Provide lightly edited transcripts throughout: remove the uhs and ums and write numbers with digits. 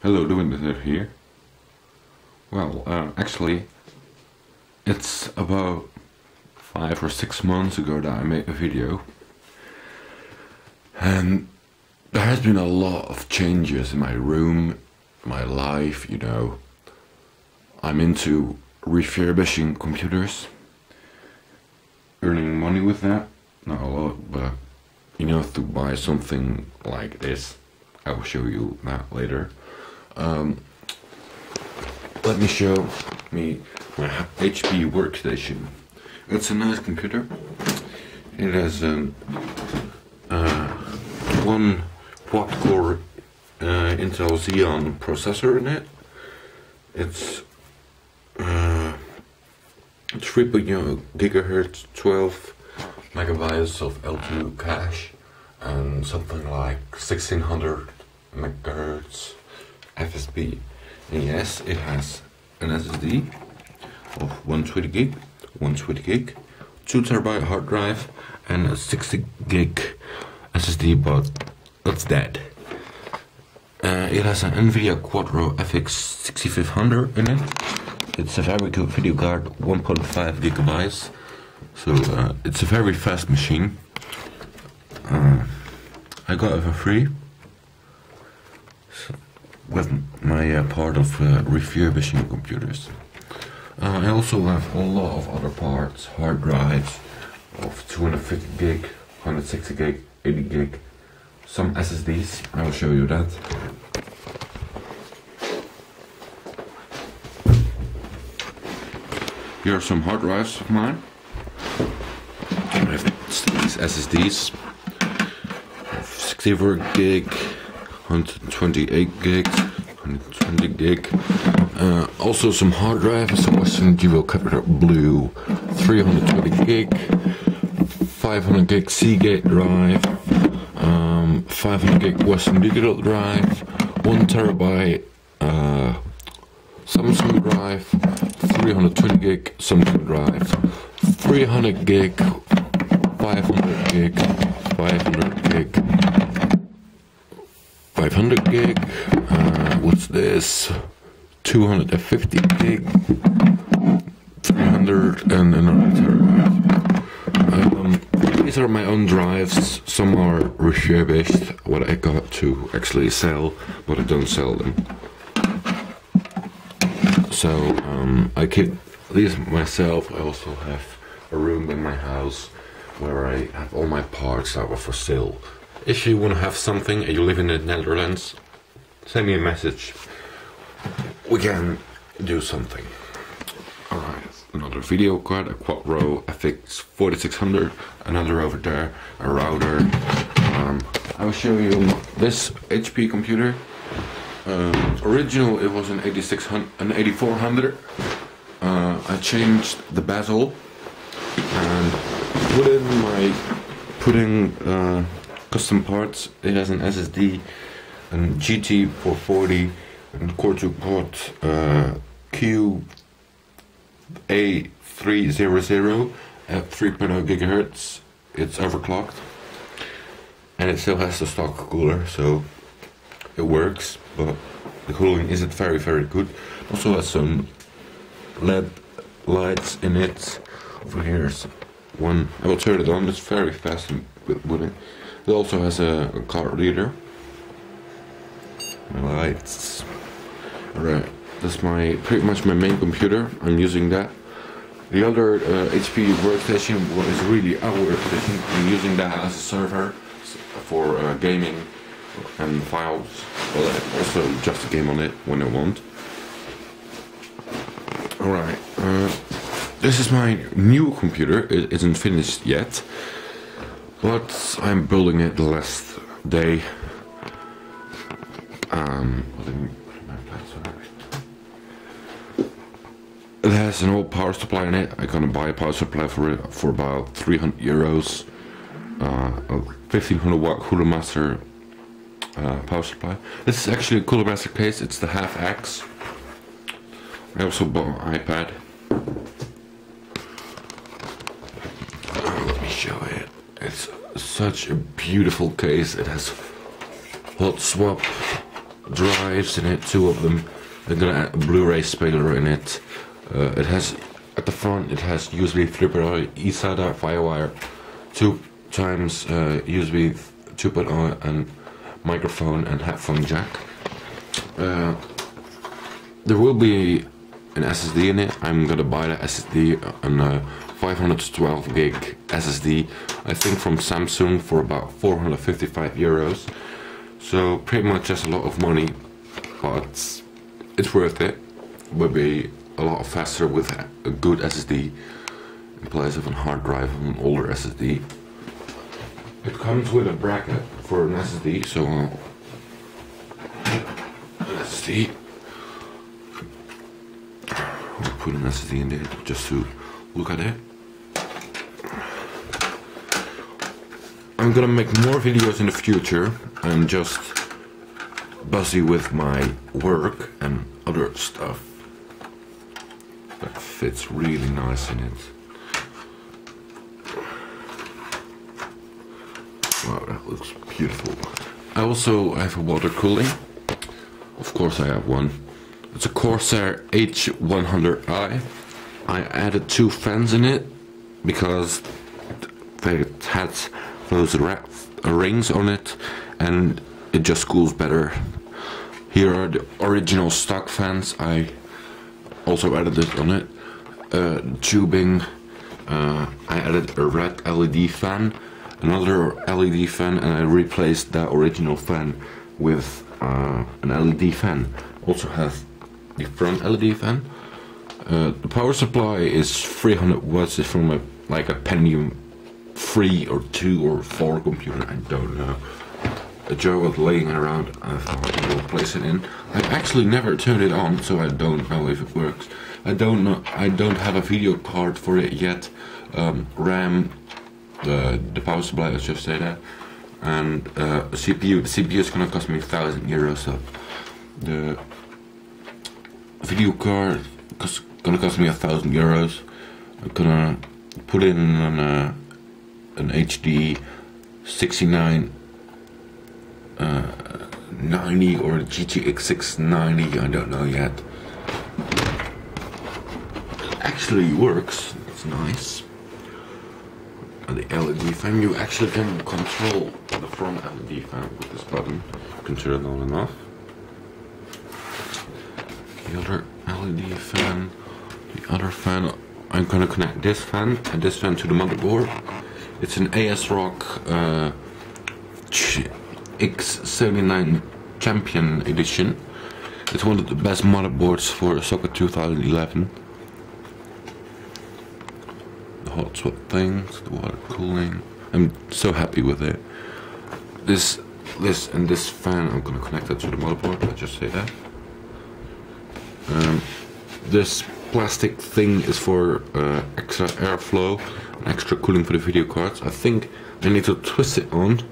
Hello, thewindowsnerd here. Well, actually, it's about 5 or 6 months ago that I made a video, and there has been a lot of changes in my room, my life, you know. I'm into refurbishing computers, earning money with that, not a lot, but enough to buy something like this. I will show you that later. Let me show me my HP workstation. It's a nice computer. It has one quad-core Intel Xeon processor in it. It's 3.0 gigahertz, 12 megabytes of L2 cache, and something like 1600 megahertz FSB. And yes, it has an SSD of 120 gig, 2 terabyte hard drive, and a 60 gig SSD, but that's dead. It has an NVIDIA Quadro FX 6500 in it. It's a very good video card, 1.5 gigabytes, so it's a very fast machine. I got it for free with my part of refurbishing computers. I also have a lot of other parts, hard drives of 250 gig, 160 gig, 80 gig, some SSDs, I will show you that. Here are some hard drives of mine. I have these SSDs of 64 gig, 128 gig, 120 gig. Also some hard drives, Western Dual Capital Blue, 320 gig, 500 gig Seagate drive, 500 gig Western Digital drive, 1 terabyte Samsung drive, 320 gig Samsung drive, 300 gig, 500 gig, 500 gig, 500 gig, what's this, 250 gig, 300 and another terabyte. These are my own drives. Some are refurbished, what I got to actually sell, but I don't sell them. So I keep these myself. I also have a room in my house where I have all my parts that were for sale. If you want to have something and you live in the Netherlands, send me a message. We can do something. Alright, another video card, a Quadro FX 4600, another over there, a router. I will show you this HP computer. Original, it was an 8400. I changed the bezel and put in custom parts. It has an SSD, and GT440, and Core 2 port QA300 at 3.0 gigahertz. It's overclocked, and it still has the stock cooler, so it works, but the cooling isn't very good. Also has some LED lights in it. Over here's one. I will turn it on. It's very fast with it. It also has a card reader. Lights. Alright, that's pretty much my main computer. I'm using that. The other HP workstation is really our workstation. I'm using that as a server for gaming and files. Well, also just a game on it when I want. Alright, this is my new computer. It isn't finished yet, but I'm building it the last day. It has an old power supply in it. I'm gonna buy a power supply for it for about 300 euros. A 1500 watt Cooler Master power supply. This is actually a Cooler Master case. It's the half X. I also bought an iPad. Let me show it. It's such a beautiful case. It has hot swap drives in it, 2 of them. I'm gonna add a Blu-ray spailer in it. It has, at the front, it has USB 3.0 eSATA FireWire, 2 times USB 2.0 and microphone and headphone jack. There will be an SSD in it. I'm gonna buy the SSD on a 512 gig SSD, I think from Samsung, for about 455 euros. So pretty much just a lot of money, but it's worth it. Will be a lot faster with a good SSD in place of a hard drive of an older SSD. It comes with a bracket for an SSD, so SSD. I'll put an SSD in there just to look at it. I'm gonna make more videos in the future. I'm just busy with my work and other stuff. That fits really nice in it. Wow, that looks beautiful. I also have a water cooling. Of course I have one. It's a Corsair H100i. I added 2 fans in it because they had those rings on it and it just cools better. Here are the original stock fans. I also added it on it. Tubing, I added a red LED fan, another LED fan, and I replaced that original fan with an LED fan. Also has the front LED fan. The power supply is 300 watts. It's from like a Pentium 3 or 2 or 4 computer, I don't know. A Joe was laying around, I thought I will place it in. I actually never turned it on, so I don't know if it works. I don't know. I don't have a video card for it yet. RAM, the power supply, let's just say that, and CPU. The CPU is gonna cost me 1,000 euros. So the video card is gonna cost me 1,000 euros. I'm gonna put in an HD 69 90 or GTX 690, I don't know yet. It actually works, it's nice. And the LED fan, you actually can control the front LED fan with this button. You can turn it on and off. The other LED fan, the other fan, I'm gonna connect this fan and this fan to the motherboard. It's an ASRock X79 Champion Edition. It's one of the best motherboards for Socket 2011. The hot swap things, the water cooling. I'm so happy with it. This and this fan, I'm gonna connect it to the motherboard. Let's just say that. This plastic thing is for extra airflow, and extra cooling for the video cards. I think I need to twist it on.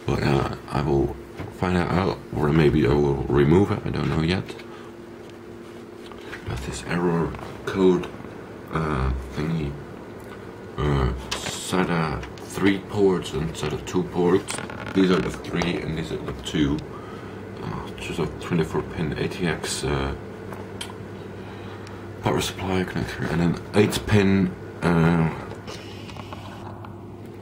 But I will find out, or maybe I will remove it, I don't know yet. Got this error code thingy. SATA 3 ports and SATA 2 ports. These are the 3 and these are the 2. Just a 24-pin ATX power supply connector and an 8-pin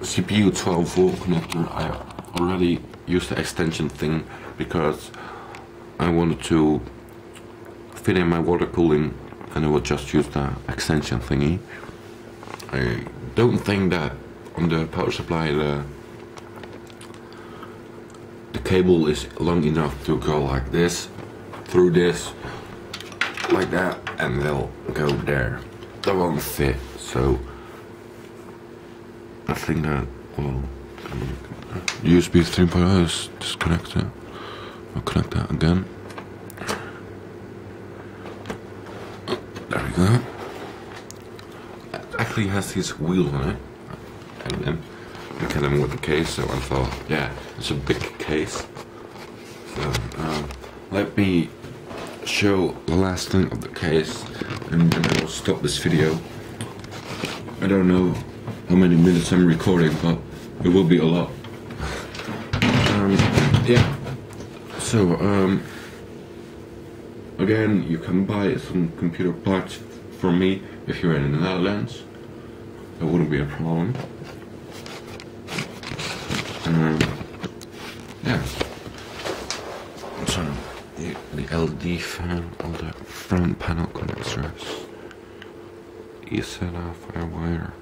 CPU 12-volt connector. I already used the extension thing because I wanted to fit in my water cooling, and I will just use the extension thingy. I don't think that on the power supply the cable is long enough to go like this, through this, like that, and they'll go there. That won't fit, so I think that, well, USB 3.0 is disconnected. I'll connect that again. There we go. It actually has these wheels on it. And look at them with the case, so I thought, yeah, it's a big case. So let me show the last thing of the case, and then I will stop this video. I don't know how many minutes I'm recording, but it will be a lot. Yeah, so So, again, you can buy some computer parts from me if you're in the Netherlands. That wouldn't be a problem. Yeah. So, the LED fan, all the front panel connectors, Ethernet, firewire.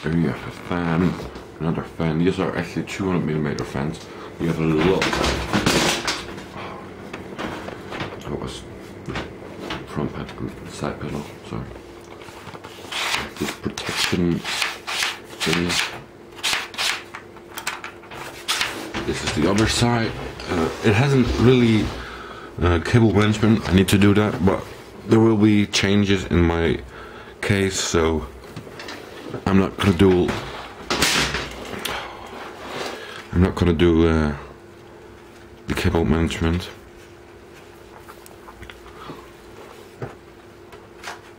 There you have a fan, another fan. These are actually 200mm fans. You have a lot. That was front panel, side panel. Sorry. This protection thing. This is the other side. It hasn't really cable management. I need to do that, but there will be changes in my case, so I'm not gonna do. The cable management.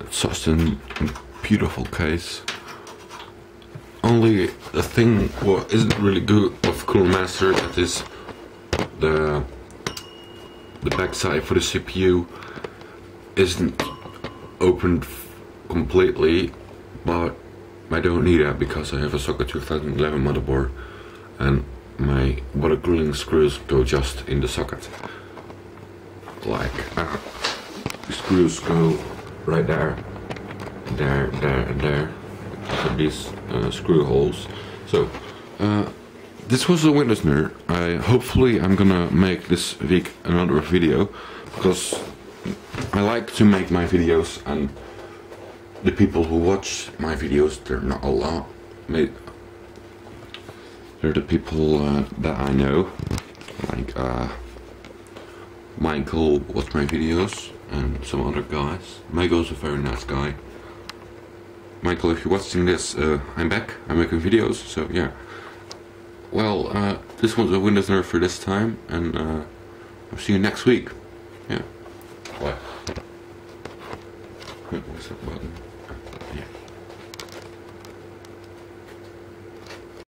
It's such a beautiful case. Only the thing what isn't really good of Cooler Master that is the backside for the CPU isn't opened completely, but I don't need that because I have a Socket 2011 motherboard and my water cooling screws go just in the socket. Like the screws go right there, there, and there. For these screw holes. So this was the Windows Nerd. Hopefully I'm gonna make this week another video because I like to make my videos, and the people who watch my videos, they're not a lot. They're the people that I know, like Michael watch my videos and some other guys. Michael's a very nice guy. Michael, if you're watching this, I'm back. I'm making videos, so yeah. Well, this was a Windows Nerd for this time, and I'll see you next week. Yeah. What? What's that button?